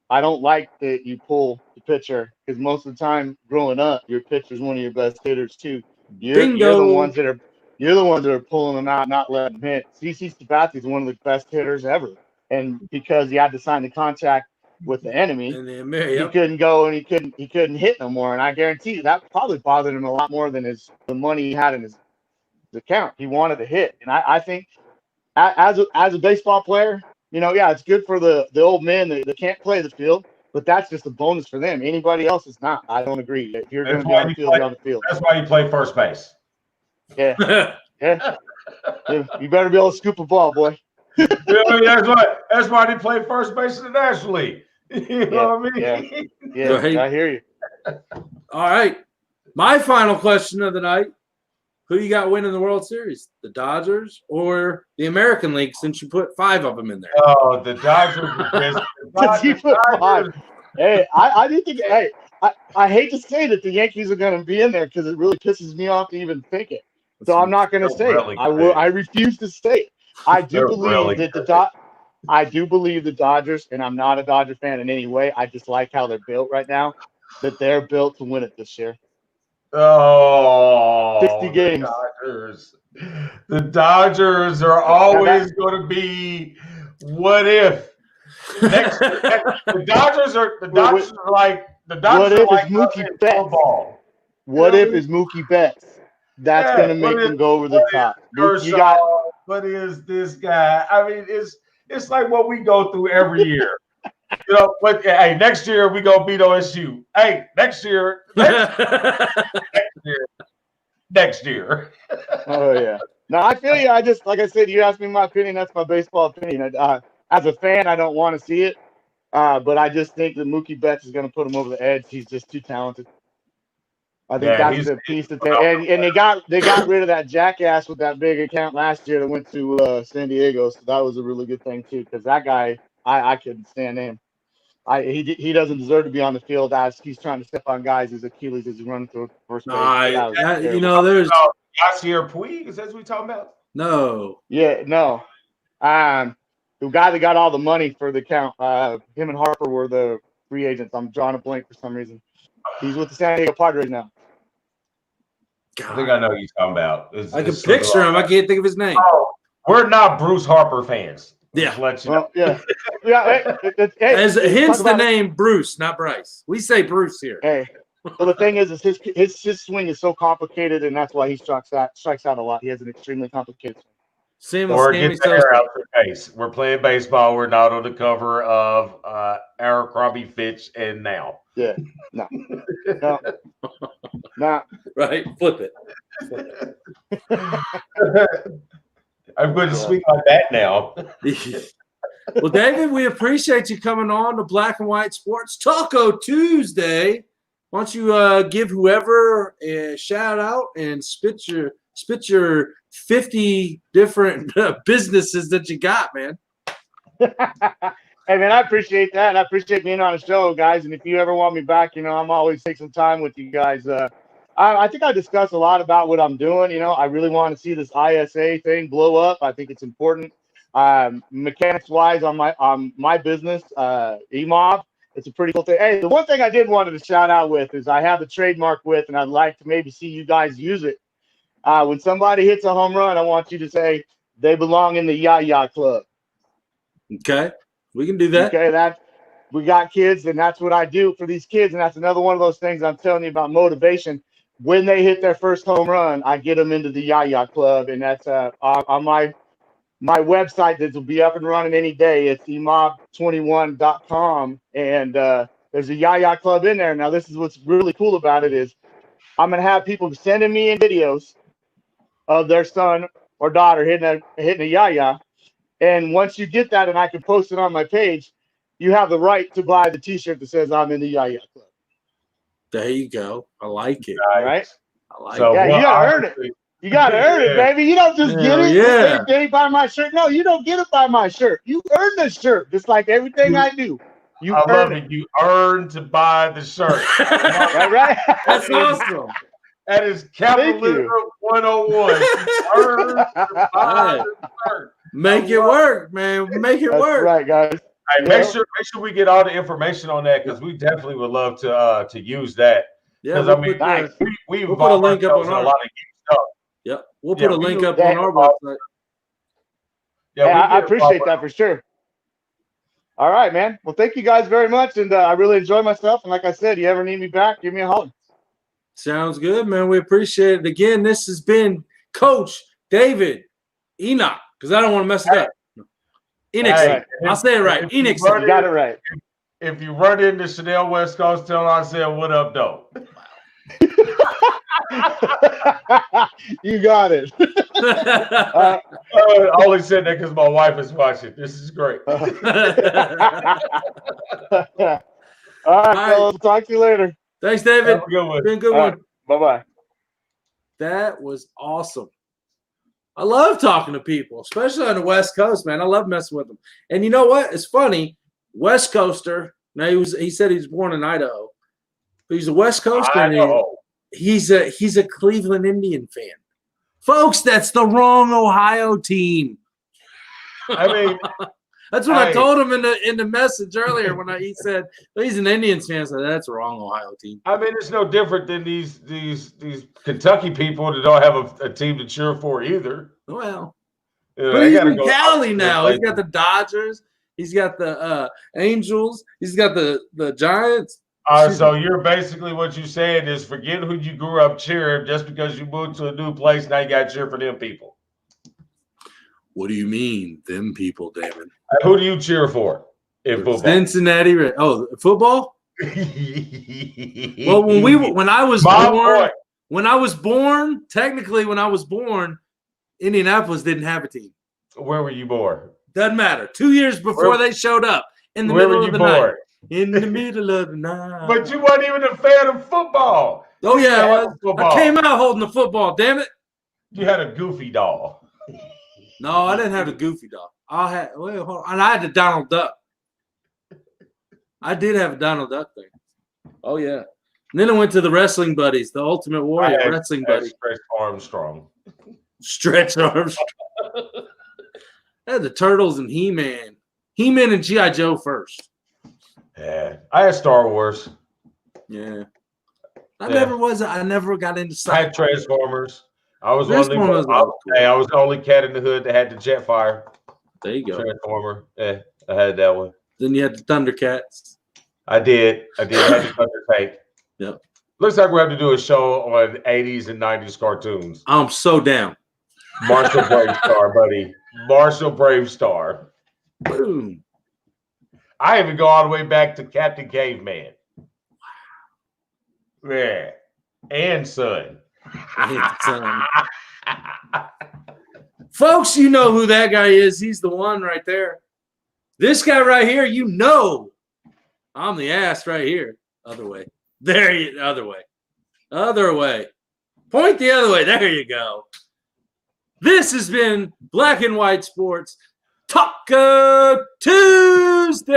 I don't like that you pull the pitcher because most of the time growing up, your pitcher's one of your best hitters too. You're the ones that are pulling them out, not letting them hit. CC Sabathia is one of the best hitters ever, and because he had to sign the contract with the enemy, he couldn't go and he couldn't hit no more. And I guarantee you that probably bothered him a lot more than the money he had in his account. He wanted to hit, and I think as a baseball player, it's good for the old men that can't play the field, but that's just a bonus for them. Anybody else is not. I don't agree. If you're going to be on the field, you're on the field. That's why you play first base. Yeah. You better be able to scoop a ball, boy. That's why they play first base in the National League. You know what I mean? Yeah, I hear you. All right. My final question of the night. Who you got winning the World Series? The Dodgers or the American League? Since you put 5 of them in there. Oh, the Dodgers. Hey, I do think. Hey, I hate to say that the Yankees are going to be in there because it really pisses me off to even think it. So I'm not going to say it. I refuse to say it. I do believe that I do believe the Dodgers, and I'm not a Dodger fan in any way. I just like how they're built right now. That they're built to win it this year. Oh, 60 games. The Dodgers are always going to be what if. Next year, the Dodgers are like Mookie Betts. What if is Mookie Betts? That's going to make them go over the top. What is this guy? I mean, it's like what we go through every year. You know, but hey, next year we gonna beat OSU. Hey, next year. Next year. Oh yeah. No, I feel you. I just, like I said, you asked me my opinion. That's my baseball opinion. As a fan, I don't want to see it, but I just think that Mookie Betts is going to put him over the edge. He's just too talented. I think that's the piece that and they got rid of that jackass with that big account last year that went to San Diego. So that was a really good thing too, because that guy, I couldn't stand him. He doesn't deserve to be on the field as he's trying to step on guys' Achilles as he's running through first base. There's Yasier Puig. Is that what we talking about? No. Yeah, no. The guy that got all the money for the account, him and Harper were the free agents. I'm drawing a blank for some reason. He's with the San Diego Padres now. God. I think I know who you're talking about. I can picture him. I can't think of his name. Oh, we're not Bruce Harper fans. Yeah. Let you know. Yeah. Hence the name Bruce, not Bryce. We say Bruce here. Hey. Well, the thing is his swing is so complicated, and that's why he strikes out a lot. He has an extremely complicated swing. Same or get the hair out the face. We're playing baseball. We're not on the cover of Abercrombie Fitch and Now. Yeah. No. Right. Flip it. I'm going to speak like that now. Well, David, we appreciate you coming on to Black and White Sports Taco Tuesday. Why don't you give whoever a shout out and spit your 50 different businesses that you got, man. Hey, man, I appreciate that. I appreciate being on the show, guys. And if you ever want me back, I'm always take some time with you guys. I think I discussed a lot about what I'm doing. I really want to see this ISA thing blow up. I think it's important. Mechanics-wise on my business, EMOB, it's a pretty cool thing. Hey, the one thing I did wanted to shout out with is I have the trademark with, and I'd like to maybe see you guys use it. When somebody hits a home run, I want you to say they belong in the Yaya Club. Okay, we can do that. Okay, we got kids, and that's what I do for these kids, and that's another one of those things I'm telling you about motivation. When they hit their first home run, I get them into the Yaya Club, and that's on my website that will be up and running any day. It's emob21.com, and there's a Yaya Club in there. Now, this is what's really cool about it is I'm going to have people sending me in videos of their son or daughter hitting a Yaya, and once you get that and I can post it on my page, you have the right to buy the T-shirt that says I'm in the Yaya Club. There you go. I like it. All right? I like it. Yeah, you got to earn it. You got to earn it, baby. You don't just get it. Yeah. They buy my shirt. No, you don't get it by my shirt. You earn the shirt, just like everything I do. I love it. You earn to buy the shirt. Right? That's awesome. That is capitalism 101. Earn to buy the shirt. Make it work, man. Make it work. Right, guys. Right, make sure we get all the information on that because we definitely would love to use that. Yeah, we'll we put a link up on a lot of stuff. Yep, we'll put a link up on our website. Yeah, I appreciate that for sure. All right, man. Well, thank you guys very much, and I really enjoy myself. And like I said, you ever need me back, give me a holler. Sounds good, man. We appreciate it. Again, this has been Coach David Enoch, because I don't want to mess it up. Enochson. Right. I'll say it right. Enochson. You got it right. If you run into Chanel West Coast, tell her I said, "What up, though?" You got it. I only said that because my wife is watching. This is great. All right, fellas. Talk to you later. Thanks, David. Have a good one. Been a good one. Bye-bye. That was awesome. I love talking to people, especially on the West Coast, man. I love messing with them. And you know what? It's funny. West Coaster. Now he said he was born in Idaho, but he's a West Coaster. And he's a Cleveland Indian fan. Folks, that's the wrong Ohio team. I mean, that's what I told him in the message earlier when he said he's an Indians fan. I said that's the wrong Ohio team. I mean, it's no different than these Kentucky people that don't have a team to cheer for either. Well, you know, but he's in Cali now. He's got the Dodgers. He's got the Angels. He's got the Giants. So you're basically what you're saying is forget who you grew up cheering just because you moved to a new place. Now you got to cheer for them people. What do you mean, them people, David? Who do you cheer for in football? Cincinnati. Oh, football? Well, when I was born, technically when I was born, Indianapolis didn't have a team. Where were you born? Doesn't matter. 2 years before they showed up in the middle of the night. In the middle of the night. But you weren't even a fan of football. Oh yeah, I came out holding the football. Damn it! You had a Goofy doll. No, I didn't have a Goofy doll. I had the Donald Duck. I did have a Donald Duck thing. Oh yeah. And then I went to the Wrestling Buddies, the Ultimate Warrior Wrestling Buddies. Stretch Armstrong. Stretch Armstrong. I had the Turtles and He-Man. He-Man and G.I. Joe first. Yeah, I had Star Wars. Yeah, I never got into. I had Transformers. I was the only cat in the hood that had the Jetfire. There you go. Transformer. Yeah, I had that one. Then you had the Thundercats. I did. I had the Thunder Tank. Yep. Looks like we have to do a show on 80s and 90s cartoons. I'm so down. Marshall Bravestar, buddy. Marshall Bravestar. Boom. I even go all the way back to Captain Caveman. Yeah. And Son. Folks, you know who that guy is. He's the one right there. This guy right here, you know. I'm the ass right here. Other way. There you other way. Other way. Point the other way. There you go. This has been Black and White Sports Taco Tuesday,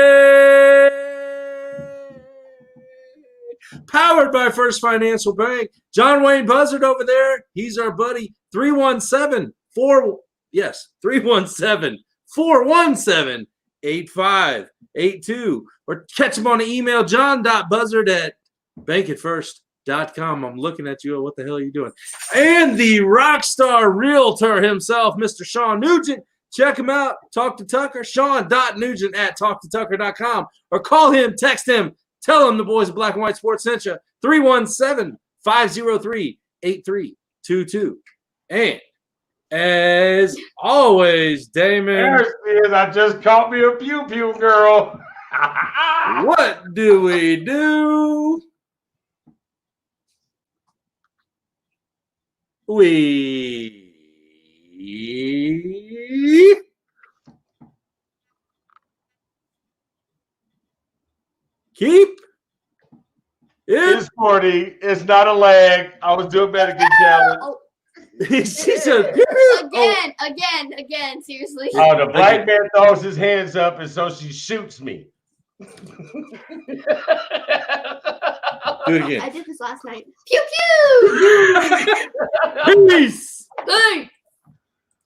powered by First Financial Bank. John Wayne Buzzard over there, he's our buddy. 317-417-8582, or catch him on the email john.buzzard@bankitfirst.com. I'm looking at you. What the hell are you doing? And the Rockstar Realtor himself, Mr. Shawn Nugent. Check him out. Talk to Tucker. shawn.nugent@talktotucker.com, or call him, text him, tell him the boys of Black and White Sports sent you. 317-503-8322. And as always, Damon. There she is. I just caught me a pew-pew girl. What do we do? We keep it's 40. It's not a leg. I was doing better good challenge. Again, seriously. Oh, the black man throws his hands up, and so she shoots me. Do it again. I did this last night. Pew pew. Peace. Hey.